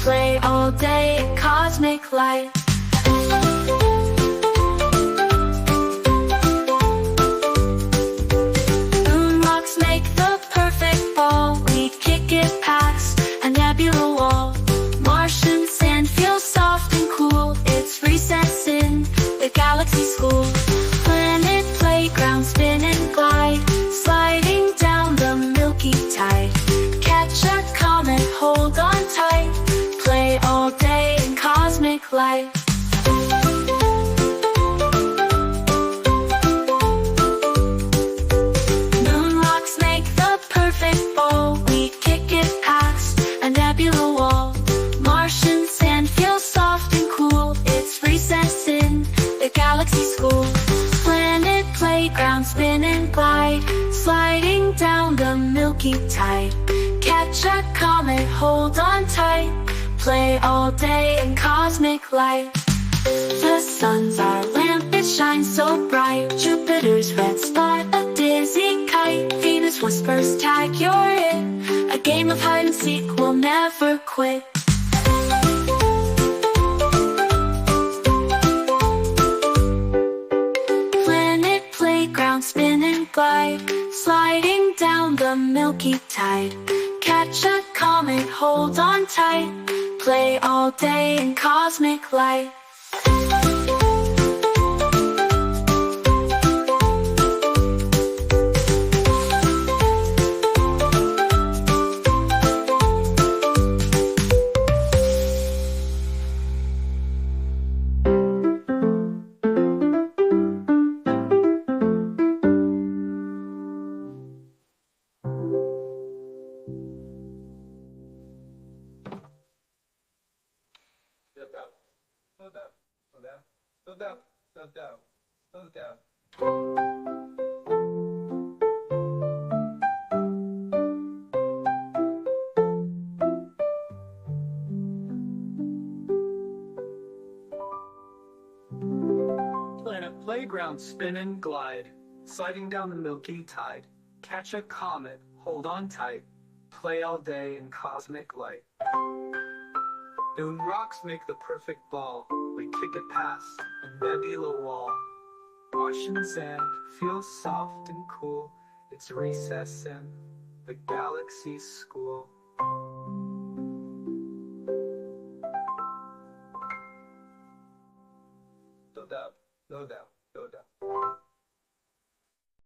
play all day in cosmic light. Moon rocks make the perfect ball. We kick it past a nebula wall. Martian sand feels soft and cool. It's recess in the galaxy school. Planet playground, spin and glide, sliding down the milky tide. Catch a comet, hold on tight, play all day in cosmic light. Moon rocks make the perfect ball. We kick it past a nebula wall. Martian sand feels soft and cool. It's recess in the galaxy school. Planet playground, spin and glide, sliding down the milky tide. Catch a comet, hold on tight, play all day in cosmic light. The sun's our lamp, it shines so bright. Jupiter's red spot, a dizzy kite. Venus whispers, tag, you're it. A game of hide and seek, we'll never quit. Planet playground, spin and glide, sliding down the milky tide. Catch a comet, hold on tight, play all day in cosmic light. Slow down, slow down, slow down, slow down, slow down, slow down. Planet playground, spin and glide, sliding down the milky tide. Catch a comet, hold on tight, play all day in cosmic light. Moon rocks make the perfect ball. We kick it past a nebula wall. Martian sand feels soft and cool. It's recess in the galaxy school. Slow down, slow down, slow down.